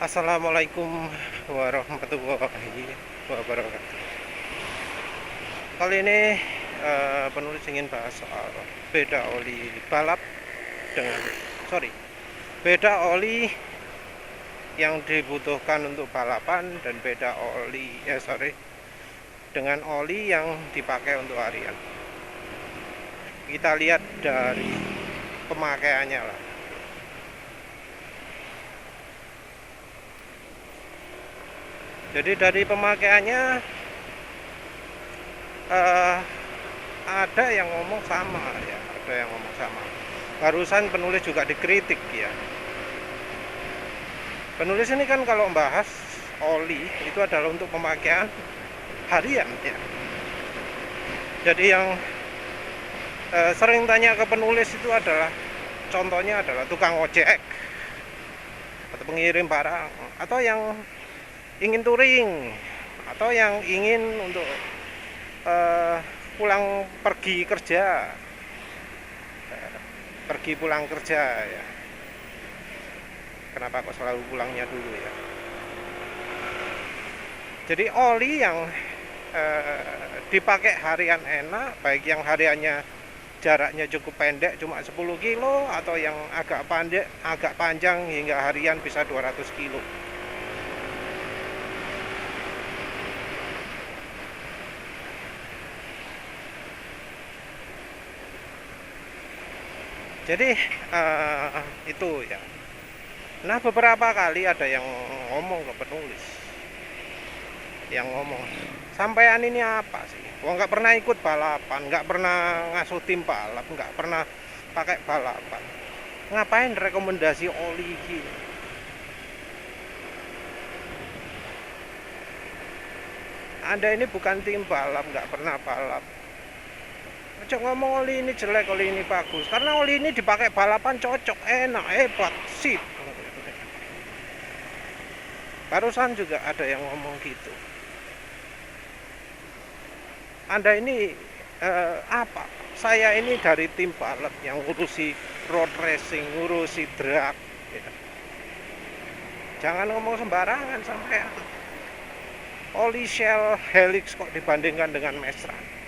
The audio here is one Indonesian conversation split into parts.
Assalamualaikum warahmatullahi wabarakatuh. Kali ini penulis ingin bahas soal beda oli balap dengan beda oli yang dibutuhkan untuk balapan dan beda oli dengan oli yang dipakai untuk harian. Kita lihat dari pemakaiannya lah. Jadi dari pemakaiannya ada yang ngomong sama ya, ada yang ngomong sama. Barusan penulis juga dikritik ya. Penulis ini kan kalau membahas oli itu adalah untuk pemakaian harian ya. Jadi yang sering tanya ke penulis itu adalah contohnya adalah tukang ojek atau pengirim barang atau yang ingin touring atau yang ingin untuk pulang pergi pulang kerja ya. Kenapa kok selalu pulangnya dulu ya? Jadi oli yang dipakai harian enak, baik yang hariannya jaraknya cukup pendek cuma 10 kilo atau yang agak panjang hingga harian bisa 200 kilo. Jadi itu ya. Nah beberapa kali ada yang ngomong ke penulis, yang ngomong, sampean ini apa sih? Wah nggak pernah ikut balapan, nggak pernah ngasuh tim balap, nggak pernah pakai balapan. Ngapain rekomendasi oli gini? Anda ini bukan tim balap, nggak pernah balap. Ojo ngomong oli ini jelek, oli ini bagus. Karena oli ini dipakai balapan cocok, enak, hebat, sip. Barusan juga ada yang ngomong gitu. Anda ini apa? Saya ini dari tim balap yang ngurusi road racing, ngurusi drag. Ya. Jangan ngomong sembarangan sampai oli Shell Helix kok dibandingkan dengan Mestral.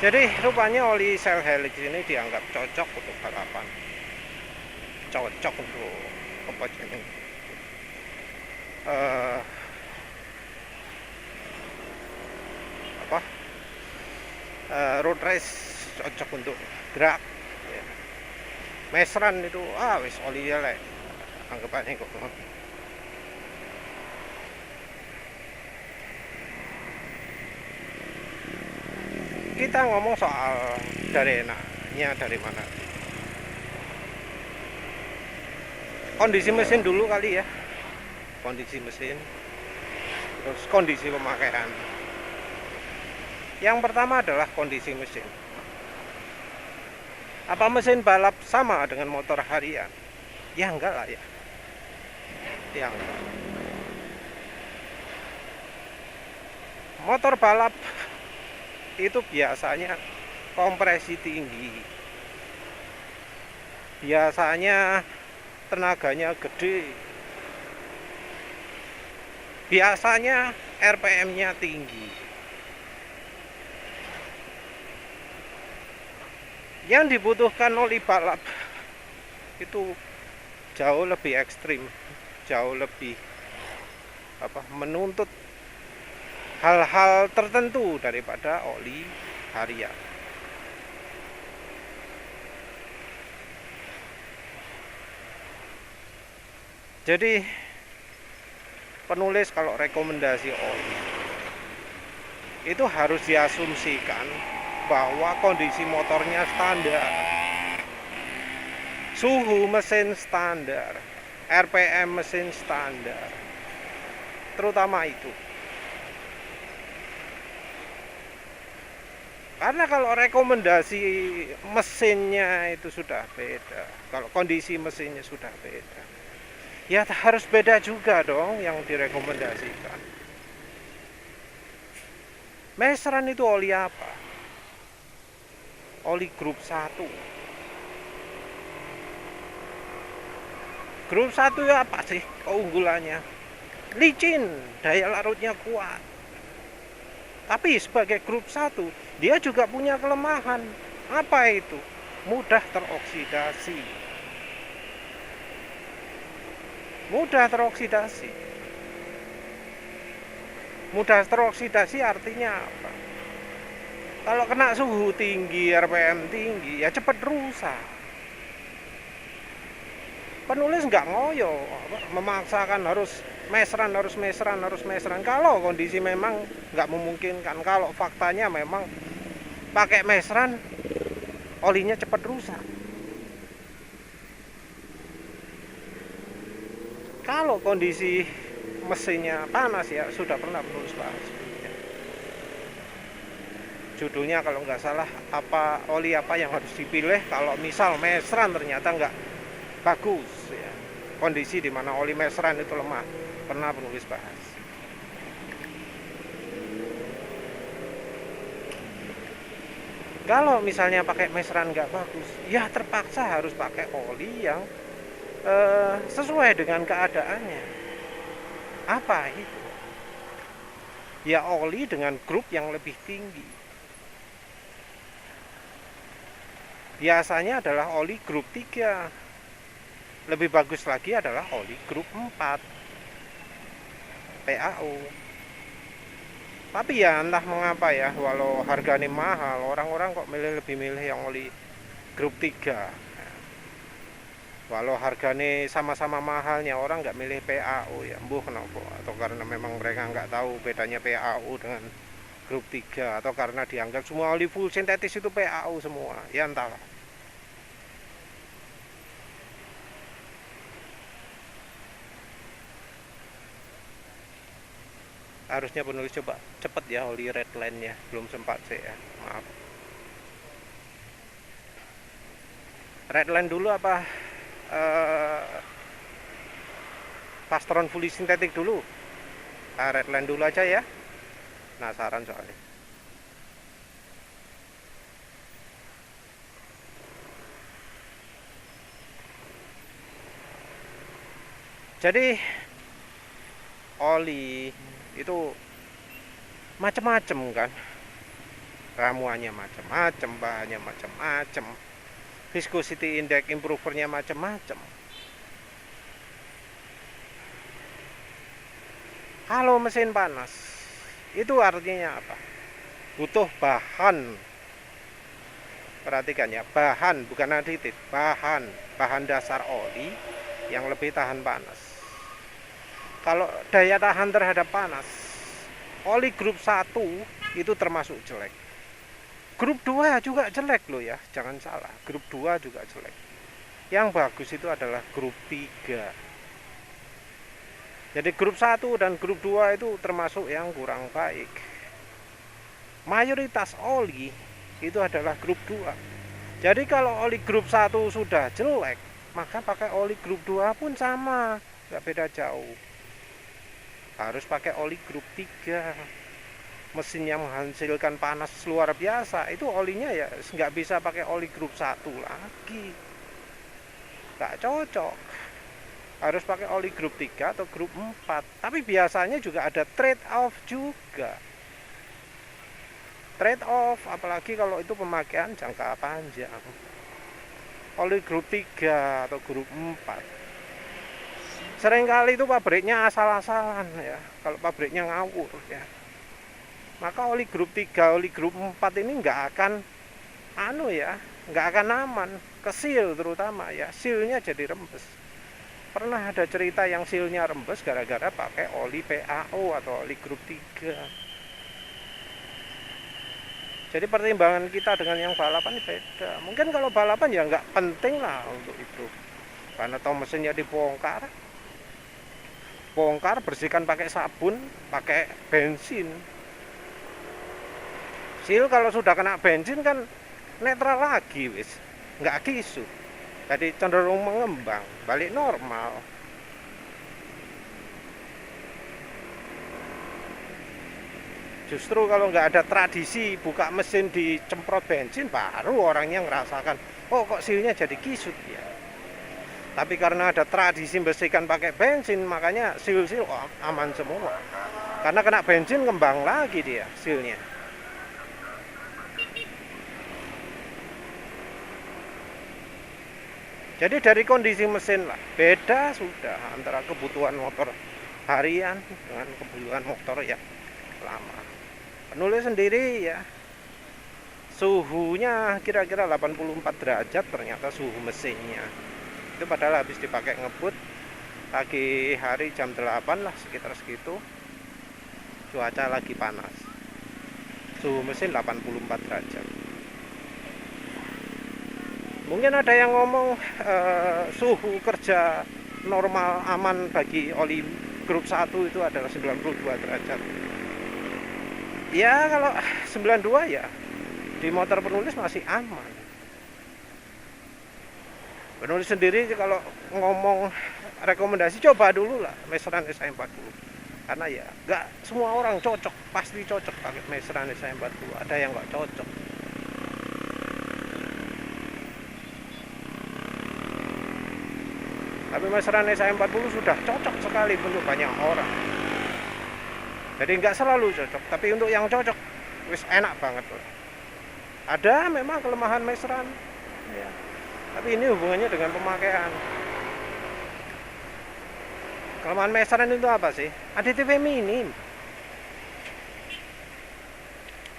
Jadi rupanya oli Shell Helix ini dianggap cocok untuk balapan, cocok untuk apa ini? Road race, cocok untuk drag. Ya. Mesran itu wis oli elek, anggapannya kok. Kita ngomong soal dari enaknya dari mana. Kondisi mesin dulu kali ya. Kondisi mesin, terus kondisi pemakaian. Yang pertama adalah kondisi mesin. Apa mesin balap sama dengan motor harian? Ya enggak lah ya. Ya enggak. Motor balap itu biasanya kompresi tinggi, biasanya tenaganya gede, biasanya RPM-nya tinggi. Yang dibutuhkan oli balap itu jauh lebih ekstrim, jauh lebih menuntut hal-hal tertentu daripada oli harian. Jadi penulis kalau rekomendasi oli itu harus diasumsikan bahwa kondisi motornya standar, suhu mesin standar, RPM mesin standar, terutama itu. Karena kalau rekomendasi mesinnya itu sudah beda, kalau kondisi mesinnya sudah beda, ya harus beda juga dong yang direkomendasikan. Mesran itu oli apa? oli grup 1. Grup 1 ya apa sih keunggulannya? Licin, daya larutnya kuat. Tapi sebagai grup 1, dia juga punya kelemahan. Apa itu? Mudah teroksidasi. Mudah teroksidasi. Mudah teroksidasi artinya apa? Kalau kena suhu tinggi, RPM tinggi, ya cepat rusak. Penulis nggak ngoyo, memaksakan harus mesran. Kalau kondisi memang nggak memungkinkan, kalau faktanya memang pakai mesran, olinya cepat rusak. Kalau kondisi mesinnya panas, ya sudah pernah penulis bahas. Judulnya kalau nggak salah, oli apa yang harus dipilih kalau misal mesran ternyata nggak bagus ya. Kondisi di mana oli mesran itu lemah, pernah penulis bahas. Kalau misalnya pakai mesran nggak bagus, ya terpaksa harus pakai oli yang sesuai dengan keadaannya. Apa itu? Ya oli dengan grup yang lebih tinggi. Biasanya adalah oli grup 3. Lebih bagus lagi adalah oli grup 4 PAO. Tapi ya entah mengapa ya, walau harganya mahal, orang-orang kok lebih milih yang oli grup 3. Walau harganya sama-sama mahalnya, orang nggak milih PAO ya, mbuh kenapa? Atau karena memang mereka nggak tahu bedanya PAO dengan grup 3, atau karena dianggap semua oli full sintetis itu PAO semua, ya entahlah. Harusnya penulis coba cepet ya oli redline-nya, belum sempat sih ya, maaf. Redline dulu apa Pastron fully sintetik dulu? Redline dulu aja ya, penasaran soalnya. Jadi oli itu macam-macam kan, ramuannya macam-macam, bahannya macam-macam, viscosity index improvernya macam-macam. Kalau mesin panas itu artinya apa? Butuh bahan. Perhatikan ya, bahan bukan aditif, bahan dasar oli yang lebih tahan panas. Kalau daya tahan terhadap panas, oli grup 1 itu termasuk jelek. Grup 2 juga jelek loh ya, jangan salah. Grup 2 juga jelek. Yang bagus itu adalah grup 3. Jadi grup 1 dan grup 2 itu termasuk yang kurang baik. Mayoritas oli itu adalah grup 2. Jadi kalau oli grup 1 sudah jelek, maka pakai oli grup 2 pun sama, nggak beda jauh. Harus pakai oli grup 3. Mesin yang menghasilkan panas luar biasa, itu olinya ya nggak bisa pakai oli grup 1 lagi, nggak cocok. Harus pakai oli grup 3 atau grup 4. Tapi biasanya juga ada trade off juga. Trade off, apalagi kalau itu pemakaian jangka panjang. Oli grup 3 atau grup 4. Seringkali itu pabriknya asal-asalan ya, kalau pabriknya ngawur ya. Maka oli grup 3, oli grup 4 ini nggak akan nggak akan aman, kesil terutama ya, silnya jadi rembes. Pernah ada cerita yang silnya rembes gara-gara pakai oli PAO atau oli grup 3. Jadi pertimbangan kita dengan yang balapan beda. Mungkin kalau balapan ya nggak penting lah untuk itu, karena toh mesinnya dibongkar, bersihkan pakai sabun, pakai bensin. Sil kalau sudah kena bensin kan netral lagi wis, nggak kisut, jadi cenderung mengembang, balik normal. Justru kalau nggak ada tradisi buka mesin dicemprot bensin, baru orangnya ngerasakan, oh kok silnya jadi kisut ya. Tapi karena ada tradisi bersihkan pakai bensin, makanya sil-sil aman semua. Karena kena bensin kembang lagi dia silnya. Jadi dari kondisi mesin lah, beda sudah antara kebutuhan motor harian dengan kebutuhan motor yang lama. Penulis sendiri ya, suhunya kira-kira 84 derajat ternyata suhu mesinnya. Itu padahal habis dipakai ngebut pagi hari jam 8 lah, sekitar segitu. Cuaca lagi panas. Suhu mesin 84 derajat. Mungkin ada yang ngomong suhu kerja normal aman bagi oli grup 1 itu adalah 92 derajat. Ya kalau 92 ya di motor penulis masih aman. Penulis sendiri kalau ngomong rekomendasi, coba dulu lah Meseran SI40. Karena ya nggak semua orang cocok, pasti cocok pakai Meseran SI40. Ada yang nggak cocok. Tapi Meseran SI40 sudah cocok sekali untuk banyak orang. Jadi nggak selalu cocok, tapi untuk yang cocok wis enak banget loh. Ada memang kelemahan Meseran ya, tapi ini hubungannya dengan pemakaian. Kelemahan Meseran itu apa sih? Aditifnya minim.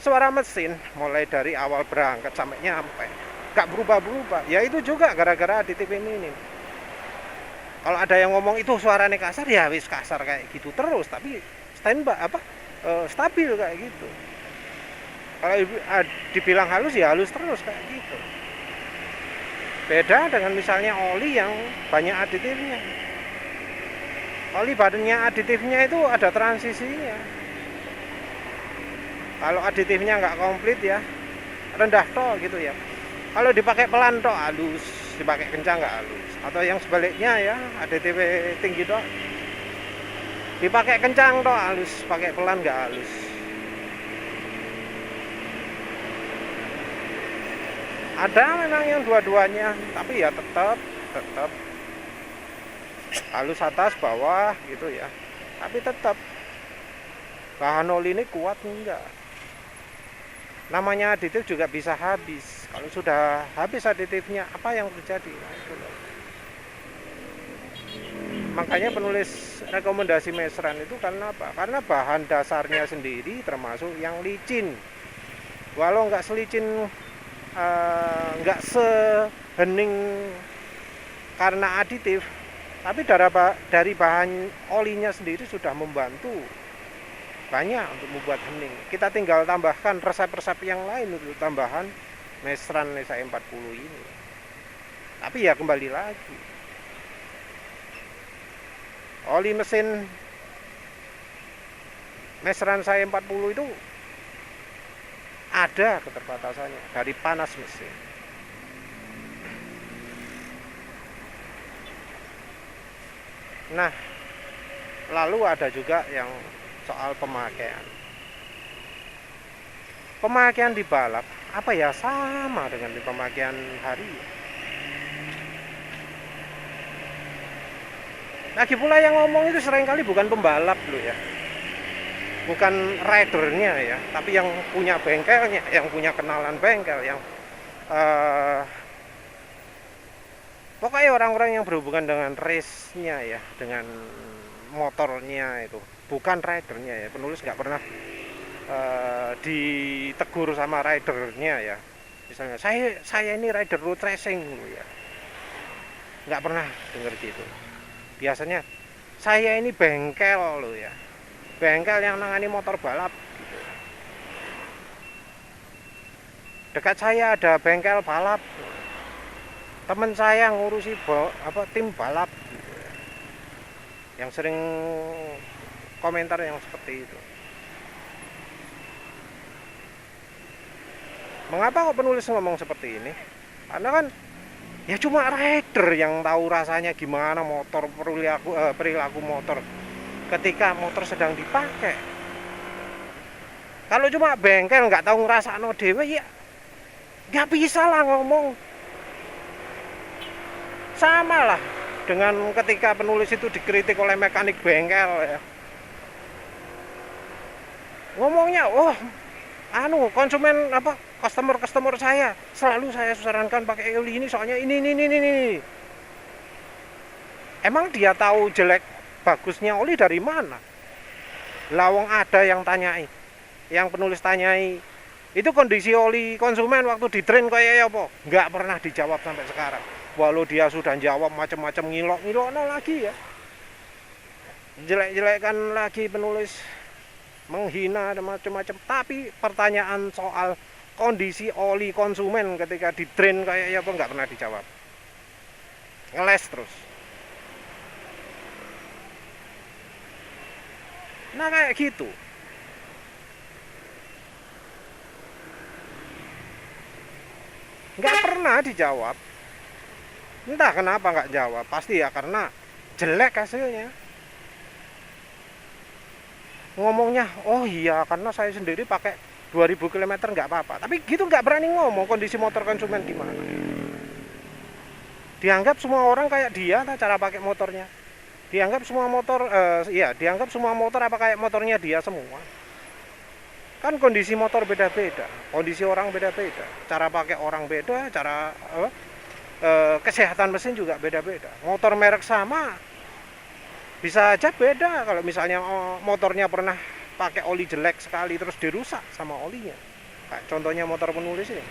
Suara mesin mulai dari awal berangkat sampai nyampe nggak berubah-berubah. Ya itu juga gara-gara aditifnya minim. Kalau ada yang ngomong itu suaranya kasar, ya wis kasar kayak gitu terus, tapi stabil kayak gitu. Kalau dibilang halus ya halus terus kayak gitu. Beda dengan misalnya oli yang banyak aditifnya. Oli banyak aditifnya itu ada transisinya. Kalau aditifnya nggak komplit ya rendah toh gitu ya. Kalau dipakai pelan toh halus, dipakai kencang nggak halus. Atau yang sebaliknya ya, aditif tinggi toh dipakai kencang toh halus, pakai pelan nggak halus. Ada memang yang dua-duanya, tapi ya tetap halus atas bawah gitu ya. Tapi tetap bahan oli ini kuat enggak. Namanya aditif juga bisa habis. Kalau sudah habis aditifnya, apa yang terjadi? Nah, itu loh. Makanya penulis rekomendasi Meseran itu karena apa? Karena bahan dasarnya sendiri termasuk yang licin. Walau nggak selicin, nggak sehening karena aditif, tapi dari bahan olinya sendiri sudah membantu banyak untuk membuat hening. Kita tinggal tambahkan resep-resep yang lain untuk tambahan Meseran SI40 ini. Tapi ya kembali lagi, oli mesin Meseran SI40 itu ada keterbatasannya dari panas mesin. Nah, lalu ada juga yang soal pemakaian. Pemakaian di balap apa ya sama dengan di pemakaian hari. Lagi pula yang ngomong itu seringkali bukan pembalap loh ya, bukan ridernya ya, tapi yang punya bengkelnya, yang punya kenalan bengkel, yang pokoknya orang-orang yang berhubungan dengan race-nya ya, dengan motornya itu, bukan ridernya ya. Penulis nggak pernah ditegur sama ridernya ya. Misalnya saya ini rider road racing loh ya, nggak pernah dengar gitu. Biasanya saya ini bengkel loh ya, bengkel yang nangani motor balap gitu. Dekat saya ada bengkel balap, teman saya ngurusi tim balap gitu ya. Yang sering komentar yang seperti itu. Mengapa kok penulis ngomong seperti ini? Karena kan ya cuma rider yang tahu rasanya gimana motor, perilaku motor ketika motor sedang dipakai. Kalau cuma bengkel nggak tahu ngerasakno dhewe ya nggak bisa lah ngomong. Sama lah dengan ketika penulis itu dikritik oleh mekanik bengkel ya. Ngomongnya, oh konsumen apa customer saya selalu saya sarankan pakai oli ini soalnya ini. Emang dia tahu jelek bagusnya oli dari mana? Lawang ada yang tanyai, yang penulis tanyai itu kondisi oli konsumen waktu di drain kayak apa? Nggak pernah dijawab sampai sekarang. Walau dia sudah jawab macam-macam ngilok lagi ya, jelek-jelekkan lagi penulis, menghina dan macam-macam. Tapi pertanyaan soal kondisi oli konsumen ketika di drain kayak apa nggak pernah dijawab, ngeles terus. Nah kayak gitu. Nggak pernah dijawab. Entah kenapa nggak jawab. Pasti ya karena jelek hasilnya. Ngomongnya, oh iya karena saya sendiri pakai 2000 km nggak apa-apa. Tapi gitu nggak berani ngomong kondisi motor konsumen gimana. Dianggap semua orang kayak dia cara pakai motornya. Dianggap semua motor, dianggap semua motor apa kayak motornya dia semua. Kan kondisi motor beda-beda, kondisi orang beda-beda, cara pakai orang beda, cara kesehatan mesin juga beda-beda. Motor merek sama, bisa aja beda. Kalau misalnya motornya pernah pakai oli jelek sekali terus dirusak sama olinya. Kayak contohnya motor penulis ini,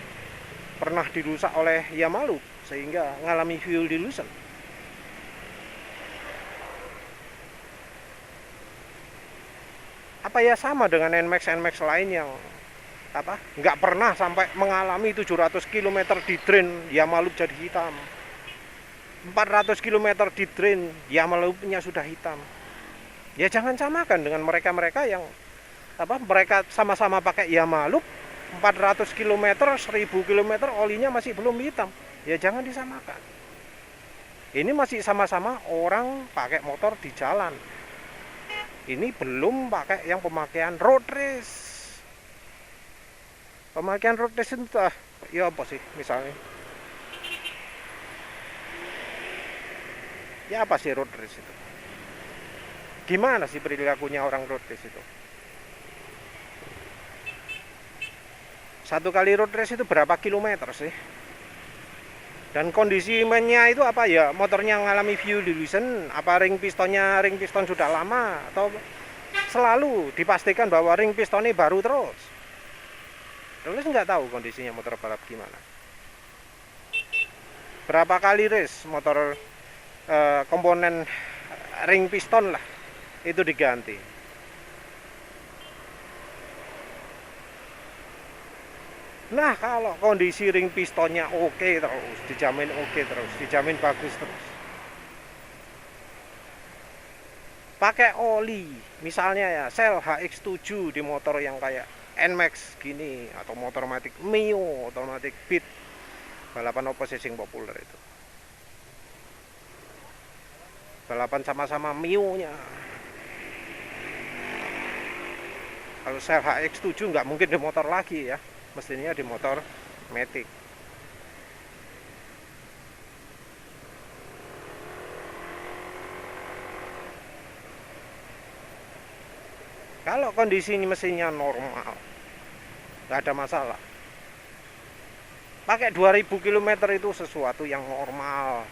pernah dirusak oleh Yamalu sehingga mengalami fuel dilution. Apa ya sama dengan NMAX lain yang nggak pernah sampai mengalami 700 km di drain Yamalu jadi hitam, 400 km di drain Yamalu-nya sudah hitam. Ya jangan samakan dengan mereka yang mereka sama-sama pakai Yamalu 400 km 1000 km olinya masih belum hitam. Ya jangan disamakan. Ini masih sama-sama orang pakai motor di jalan. Ini belum pakai yang pemakaian road race. Pemakaian road race itu ya apa sih misalnya? Ya apa sih road race itu? Gimana sih perilakunya orang road race itu? Satu kali road race itu berapa kilometer sih? Dan kondisi mainnya itu apa ya? Motornya mengalami fuel dilution, apa ring piston sudah lama, atau selalu dipastikan bahwa ring pistonnya baru terus. Terus nggak tahu kondisinya motor balap gimana. Berapa kali race motor komponen ring piston lah itu diganti. Nah kalau kondisi ring pistonnya oke terus, dijamin oke terus, dijamin bagus terus, pakai oli misalnya ya Shell HX7 di motor yang kayak NMAX gini, atau motor matic Mio, automatic Beat, balapan apa sih yang populer itu, balapan sama-sama Mio nya. Kalau Shell HX7 nggak mungkin di motor lagi ya, mestinya di motor matic. Kalau kondisi mesinnya normal, nggak ada masalah. Pakai 2000 km itu sesuatu yang normal.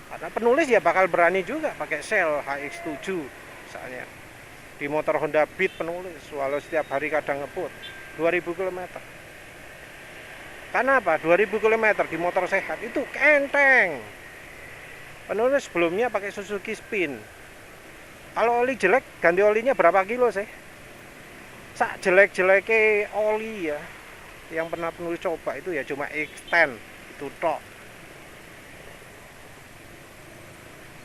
Karena penulis ya bakal berani juga pakai Shell HX7 misalnya. Di motor Honda Beat penulis, walau setiap hari kadang ngebut 2000 km. Karena apa? 2000 km di motor sehat itu enteng. Penulis sebelumnya pakai Suzuki Spin. Kalau oli jelek, ganti olinya berapa kilo sih? Sak jelek-jeleknya oli ya, yang pernah penulis coba itu ya cuma X10 itu tok.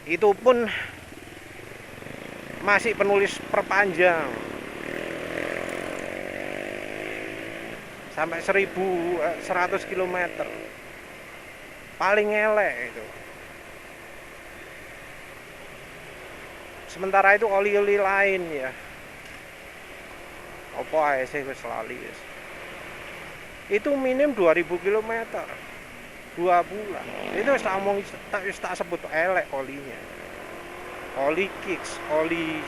Itu pun masih penulis perpanjang sampai 1100 km, paling elek itu. Sementara itu oli-oli lain ya, Apa ae sih wis lali wis. Itu minim 2000 km 2 bulan. Itu wis tak omong, wis tak sebut elek olinya. Oli kicks, oli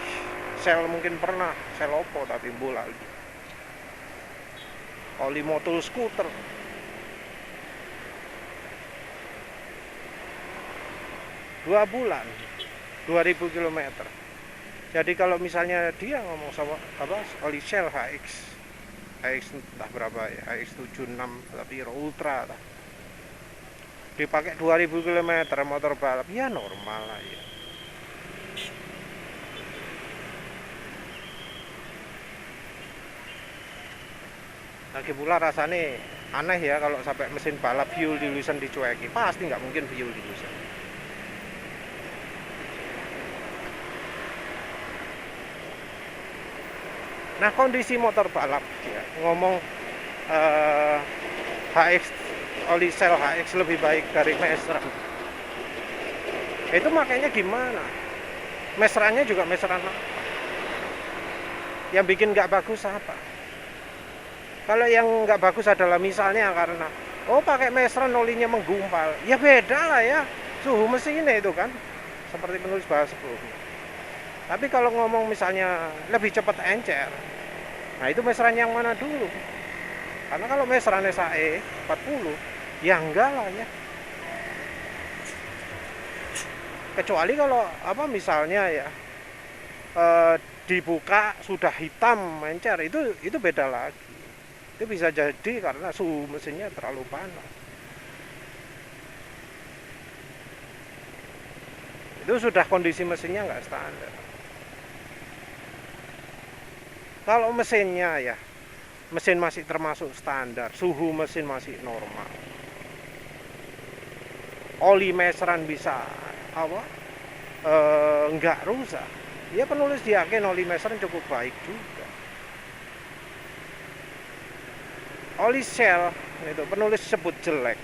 sel mungkin pernah, sel opo tapi mbok lali. Oli motor skuter. Dua bulan 2000 km. Jadi kalau misalnya dia ngomong sama apa oli Shell HX entah berapa ya, HX76 tapi ultra lah, dipakai 2000 km motor balap ya normal lah ya. Lagi pula rasanya aneh ya kalau sampai mesin balap fuel dilution dicueki, pasti nggak mungkin fuel dilution. Nah kondisi motor balap ya, ngomong HX oli Shell HX lebih baik dari Mesran, itu makanya gimana? Mesrannya juga mesran yang bikin nggak bagus apa? Kalau yang nggak bagus adalah misalnya karena pakai mesran olinya menggumpal, ya beda lah ya suhu mesinnya itu kan, seperti penulis bahas sebelumnya. Tapi kalau ngomong misalnya lebih cepat encer, nah itu mesran yang mana dulu? Karena kalau mesran SAE 40, ya enggak lah ya. Kecuali kalau apa misalnya ya dibuka sudah hitam encer, itu beda lagi. Itu bisa jadi karena suhu mesinnya terlalu panas. Itu sudah kondisi mesinnya nggak standar. Kalau mesinnya ya, mesin masih termasuk standar, suhu mesin masih normal, oli mesran bisa apa enggak rusak, ya penulis yakin oli mesran cukup baik juga. Oli Shell itu penulis sebut jelek,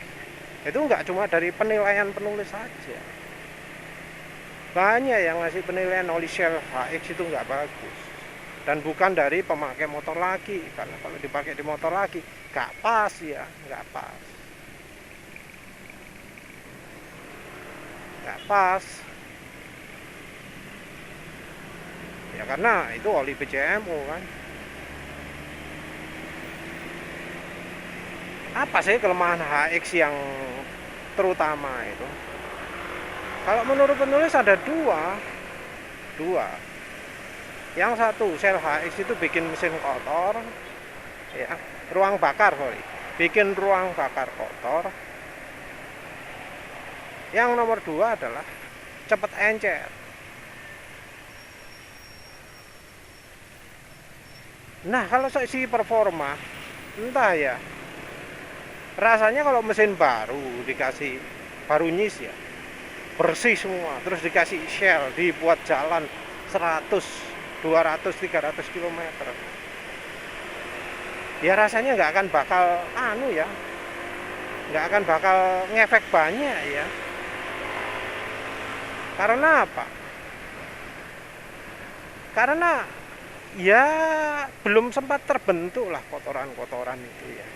itu enggak cuma dari penilaian penulis saja, banyak yang ngasih penilaian oli Shell HX itu enggak bagus. Dan bukan dari pemakai motor lagi, karena kalau dipakai di motor lagi nggak pas ya, nggak pas ya, karena itu oli PCMU kan. Apa sih kelemahan HX yang terutama itu? Kalau menurut penulis ada dua. Yang satu, Shell HX itu bikin mesin kotor, ya, bikin ruang bakar kotor. Yang nomor dua adalah cepat encer. Nah kalau sisi performa, entah ya, rasanya kalau mesin baru dikasih baru nyis ya, bersih semua, terus dikasih Shell, dibuat jalan 100 200 300 km, ya rasanya nggak akan bakal nggak akan bakal ngefek banyak ya. Karena apa? Karena ya belum sempat terbentuk lah kotoran-kotoran itu ya,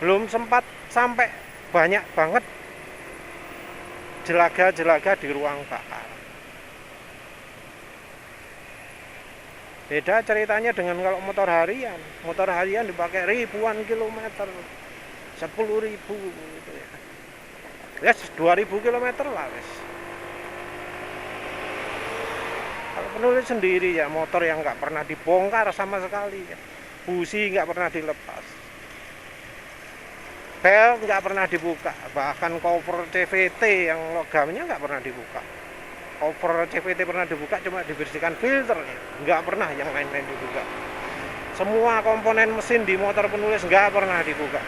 belum sempat sampai banyak banget jelaga-jelaga di ruang bakar. Beda ceritanya dengan kalau motor harian dipakai ribuan kilometer, 10.000 gitu ya. Ya 2000 km lah wes. Kalau penulis sendiri ya, motor yang nggak pernah dibongkar sama sekali ya, busi nggak pernah dilepas, bel nggak pernah dibuka, bahkan cover CVT yang logamnya nggak pernah dibuka. Cover CVT pernah dibuka, cuma dibersihkan filternya, nggak pernah yang lain-lain dibuka. Semua komponen mesin di motor penulis nggak pernah dibuka.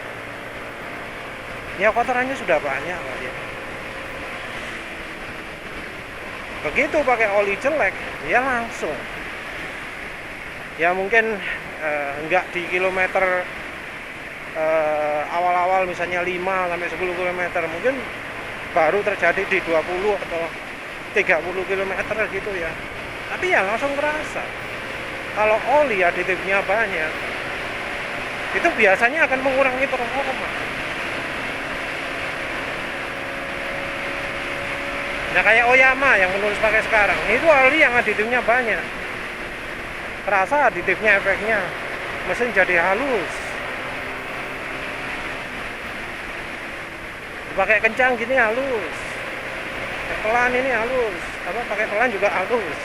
Ya kotorannya sudah banyak lah ya. Begitu pakai oli jelek, ya langsung. Ya mungkin nggak di kilometer awal-awal misalnya 5 sampai 10 km, mungkin baru terjadi di 20 atau 30 km gitu ya, tapi ya langsung terasa. Kalau oli aditifnya banyak, itu biasanya akan mengurangi performa. Nah kayak Oyama yang menulis pakai sekarang, itu oli yang aditifnya banyak. Terasa aditifnya efeknya, mesin jadi halus. Pakai kencang gini halus, pelan ini halus, pakai pelan juga halus.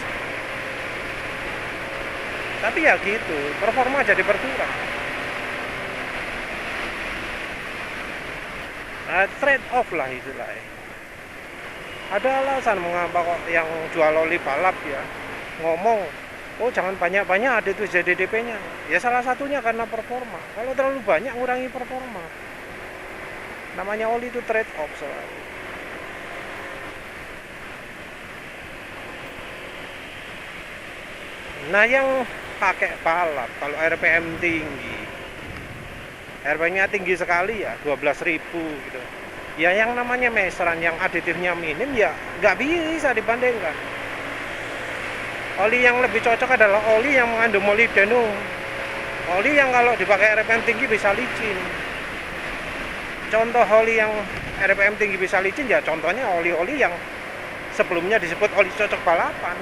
Tapi ya gitu, performa jadi berkurang. Nah, trade off lah istilahnya. Ada alasan mengapa kok yang jual oli balap ya ngomong, oh jangan banyak-banyak ada itu ZDDP-nya. Ya salah satunya karena performa. Kalau terlalu banyak ngurangi performa. Namanya oli itu trade off soalnya. Nah yang pakai balap kalau RPM tinggi, RPM-nya tinggi sekali ya 12.000 gitu. Ya yang namanya meseran yang aditifnya minim ya nggak bisa dibandingkan. Oli yang lebih cocok adalah oli yang mengandung molybdenum. Oli yang kalau dipakai RPM tinggi bisa licin. Contoh oli yang RPM tinggi bisa licin ya contohnya oli-oli yang sebelumnya disebut oli cocok balapan.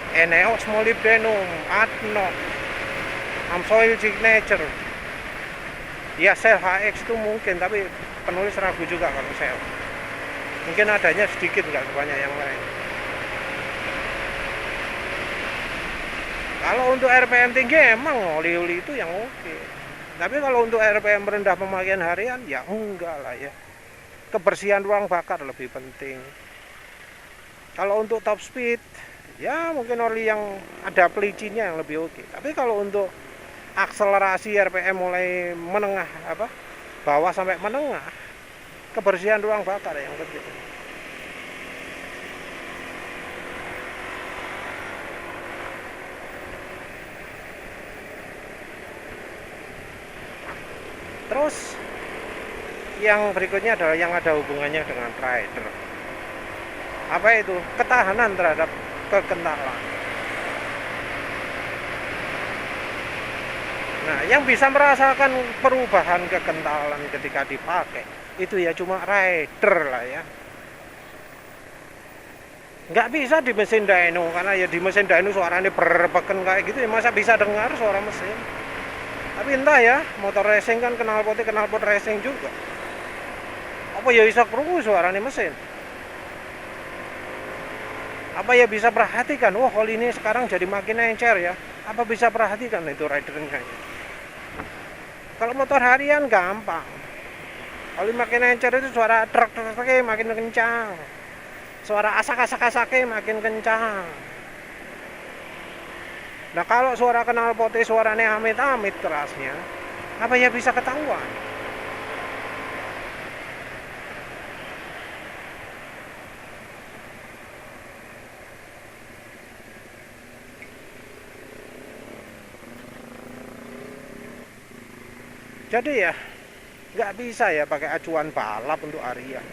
Eneos molybdenum, Adnoc, Amsoil Signature. Ya Shell HX itu mungkin, tapi penulis ragu juga kalau Shell. Mungkin adanya sedikit, nggak sebanyak yang lain. Kalau untuk RPM tinggi emang oli-oli itu yang oke. Tapi kalau untuk RPM rendah pemakaian harian ya enggak lah ya. Kebersihan ruang bakar lebih penting. Kalau untuk top speed ya mungkin oli yang ada pelicinnya yang lebih oke. Tapi kalau untuk akselerasi RPM mulai menengah bawah sampai menengah, kebersihan ruang bakar yang penting. Terus yang berikutnya adalah yang ada hubungannya dengan rider. Apa itu? Ketahanan terhadap kekentalan. Nah, yang bisa merasakan perubahan kekentalan ketika dipakai itu ya cuma rider lah ya. Nggak bisa di mesin dyno, karena ya di mesin dyno suaranya berbeken kayak gitu ya, masa bisa dengar suara mesin. Tapi entah ya, motor racing kan knalpot racing juga. Apa ya bisa krungu suaranya mesin? Apa ya bisa perhatikan, wah oli ini sekarang jadi makin encer ya. Apa bisa perhatikan itu ridernya ya? Kalau motor harian gampang. Oli makin encer itu suara truk-truknya makin kencang. Suara asak-asak-asaknya makin kencang. Nah kalau suara knalpotnya suaranya amit-amit kerasnya, apa ya bisa ketahuan? Jadi ya nggak bisa ya pakai acuan balap untuk harian.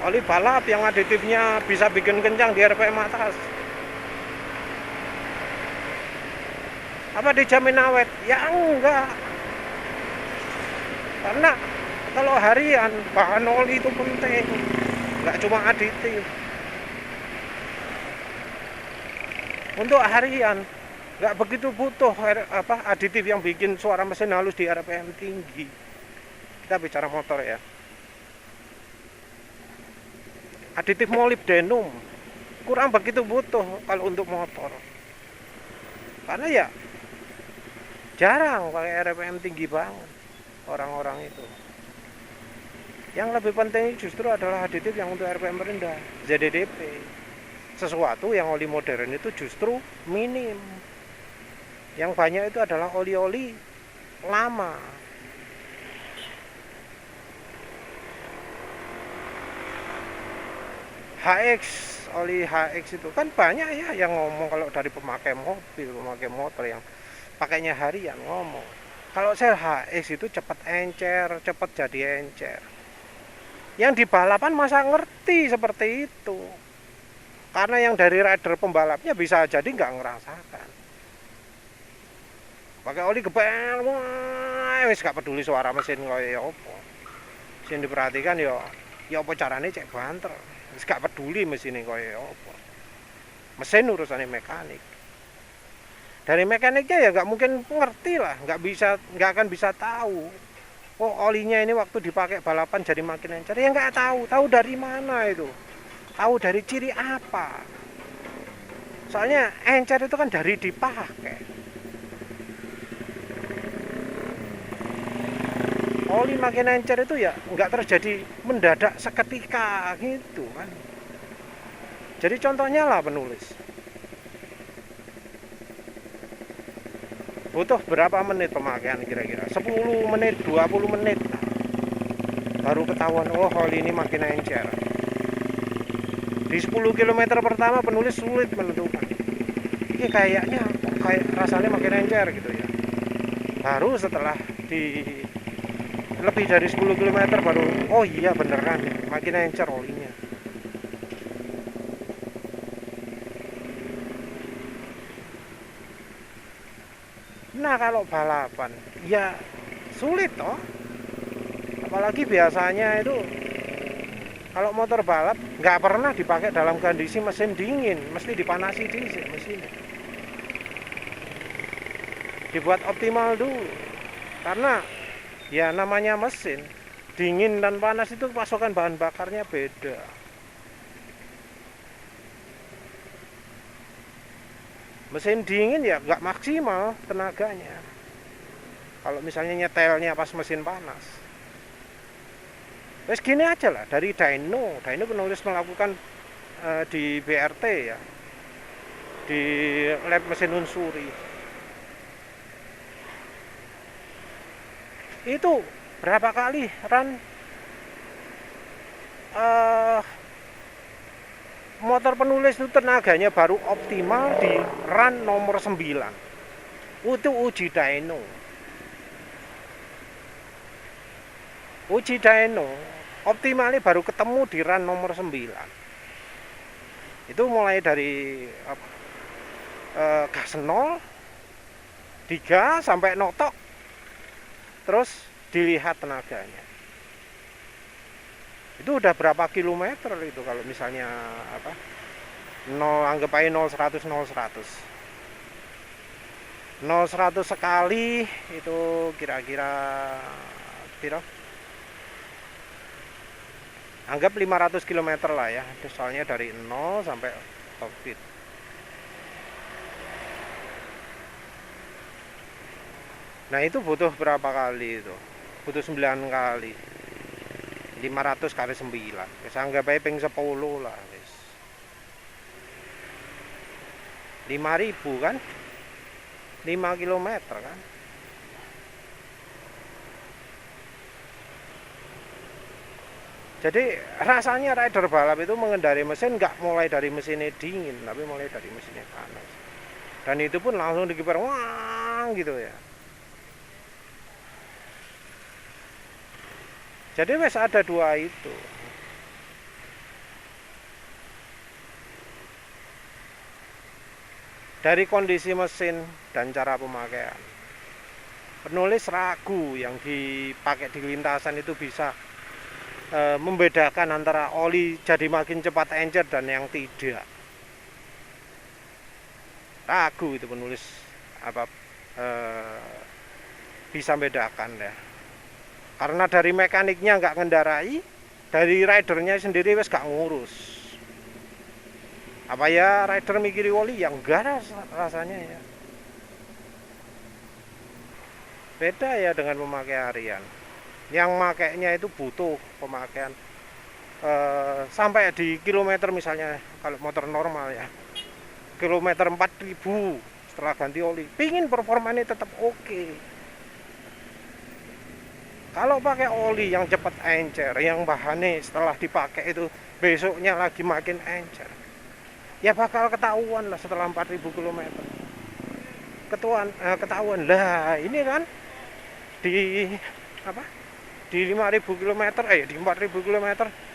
Oli balap yang aditifnya bisa bikin kencang di RPM atas. Apa dijamin awet? Ya enggak. Karena kalau harian bahan oli itu penting, nggak cuma aditif. Untuk harian nggak begitu butuh aditif yang bikin suara mesin halus di RPM tinggi. Kita bicara motor ya. Aditif molybdenum kurang begitu butuh kalau untuk motor. Karena ya jarang pakai RPM tinggi banget orang-orang itu. Yang lebih penting justru adalah aditif yang untuk RPM rendah, ZDDP. Sesuatu yang oli modern itu justru minim. Yang banyak itu adalah oli-oli lama. HX, oli HX itu kan banyak ya yang ngomong kalau dari pemakai mobil, pemakai motor yang pakainya harian ngomong. Kalau sel HX itu cepat encer, cepat jadi encer. Yang di balapan masa ngerti seperti itu. Karena yang dari rider pembalapnya bisa jadi nggak ngerasakan. Pakai oli gebel, wah, wis gak peduli suara mesin kaya apa. Sing diperhatikan ya apa carane cek banter. Wis gak peduli mesinnya kaya apa. Mesin urusannya mekanik. Dari mekaniknya ya nggak mungkin ngerti lah, nggak akan bisa tahu. Oh olinya ini waktu dipakai balapan jadi makin encer, ya nggak tahu. Tahu dari mana itu? Tahu dari ciri apa? Soalnya encer itu kan dari dipakai. Oli makin encer itu ya nggak terjadi mendadak seketika gitu kan. Jadi contohnya lah penulis. Butuh berapa menit pemakaian kira-kira? 10 menit, 20 menit baru ketahuan, oh oli ini makin encer. Di 10 km pertama penulis sulit menentukan. Ini kayaknya kayak rasanya makin encer gitu ya. Baru setelah di lebih dari 10 km baru, oh iya beneran makin encer olinya. Nah kalau balapan ya sulit toh, apalagi biasanya itu kalau motor balap nggak pernah dipakai dalam kondisi mesin dingin, mesti dipanasi dhisik mesinnya, dibuat optimal dulu. Karena ya namanya mesin, dingin dan panas itu pasokan bahan bakarnya beda. Mesin dingin ya nggak maksimal tenaganya. Kalau misalnya nyetelnya pas mesin panas. Terus gini aja lah, dari dyno penulis melakukan di BRT ya, di lab mesin unsuri. Itu berapa kali run motor penulis itu tenaganya baru optimal di run nomor 9. Itu uji dyno. Uji dyno optimalnya baru ketemu di run nomor 9. Itu mulai dari gas 0, 3 sampai notok, terus dilihat tenaganya. Itu udah berapa kilometer itu kalau misalnya apa? 0, anggap aja 0 100 0 100. 0 100 sekali itu kira-kira piro? Anggap 500 km lah ya. Soalnya dari 0 sampai top speed. Nah, itu butuh berapa kali itu? Butuh 9 kali. 500 kali 9. Wis anggap ae ping 10 lah wis. 5.000 kan? 5 km kan? Jadi rasanya rider balap itu mengendarai mesin nggak mulai dari mesinnya dingin, tapi mulai dari mesinnya panas. Dan itu pun langsung dikibar wah gitu ya. Jadi wes ada dua itu. Dari kondisi mesin dan cara pemakaian, penulis ragu yang dipakai di lintasan itu bisa membedakan antara oli jadi makin cepat encer dan yang tidak. Ragu itu penulis apa bisa membedakan ya. Karena dari mekaniknya nggak ngendarai, dari ridernya sendiri wes gak ngurus. Apa ya rider mikiri oli yang enggak rasanya ya. Beda ya dengan memakai harian. Yang makainya itu butuh pemakaian sampai di kilometer misalnya kalau motor normal ya, kilometer 4.000 setelah ganti oli, pingin performanya tetap oke. Kalau pakai oli yang cepat encer, yang bahannya setelah dipakai itu besoknya lagi makin encer, ya bakal ketahuan lah setelah 4.000 km. Ketahuan lah ini kan di apa? Di 5.000 km, di 4.000 km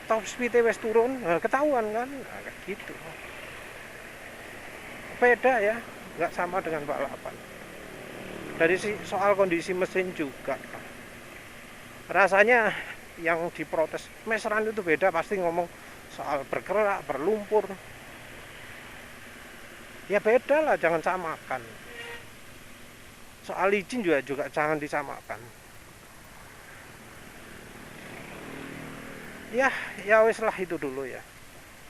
top speed wes turun, ketahuan kan, nah, gitu. beda ya, nggak sama dengan balapan. Dari soal kondisi mesin juga, rasanya yang diprotes mes run itu beda, pasti ngomong soal bergerak, berlumpur, ya beda lah, jangan samakan. Soal licin juga jangan disamakan. Ya wes lah, itu dulu ya.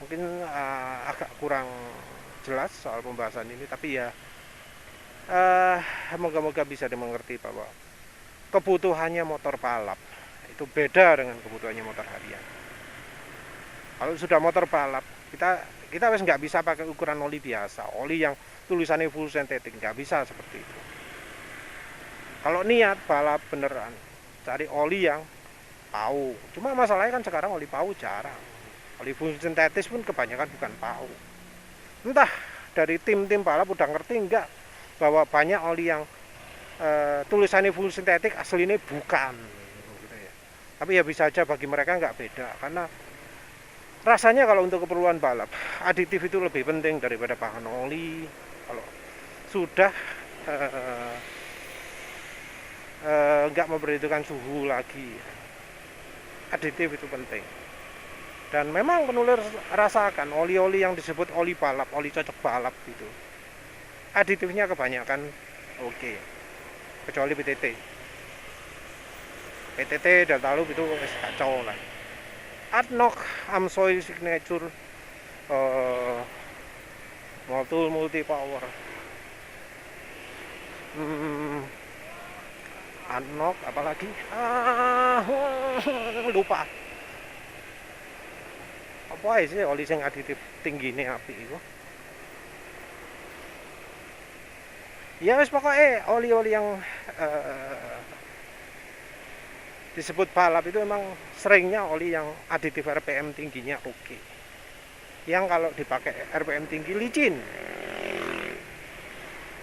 Mungkin agak kurang jelas soal pembahasan ini, tapi ya moga-moga bisa dimengerti bahwa kebutuhannya motor balap itu beda dengan kebutuhannya motor harian. Kalau sudah motor balap, kita wes nggak bisa pakai ukuran oli biasa, oli yang tulisannya full synthetic, nggak bisa seperti itu. Kalau niat balap beneran, cari oli yang PAU. Cuma masalahnya kan sekarang oli PAU jarang. Oli full sintetis pun kebanyakan bukan PAU. Entah dari tim-tim balap udah ngerti enggak bahwa banyak oli yang tulisannya full sintetik aslinya bukan gitu ya. Tapi ya bisa aja bagi mereka nggak beda, karena rasanya kalau untuk keperluan balap aditif itu lebih penting daripada bahan oli. Kalau sudah nggak memperhitungkan suhu lagi, aditif itu penting. Dan memang penulis rasakan oli-oli yang disebut oli balap, oli cocok balap gitu, aditifnya kebanyakan oke. Kecuali PTT dan lalu itu kacau lah. Adnoc Amsoil Signature multi power, Adnoc apalagi lupa apa sih oli yang aditif tinggi ini api itu. Ya wis pokoknya oli-oli yang disebut balap itu emang seringnya oli yang aditif RPM tingginya oke. Yang kalau dipakai RPM tinggi licin.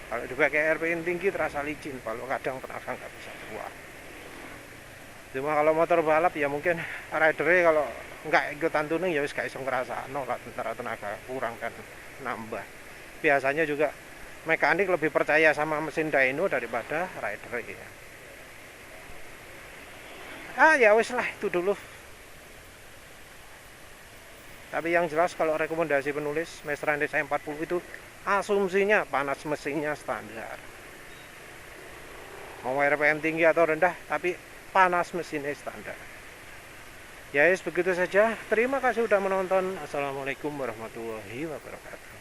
Kalau dipakai RPM tinggi terasa licin, kalau kadang terasa nggak bisa keluar. Cuma kalau motor balap ya mungkin ridernya kalau nggak ikutan tuning ya wis gak iso ngerasa no lah, tenaga kurang kan nambah. Biasanya juga mekanik lebih percaya sama mesin dyno daripada rider ya. Ya wis lah, itu dulu. Tapi yang jelas kalau rekomendasi penulis Mestran DC40 itu asumsinya panas mesinnya standar. Mau RPM tinggi atau rendah, tapi panas mesinnya standar. Ya begitu saja. Terima kasih sudah menonton. Assalamualaikum warahmatullahi wabarakatuh.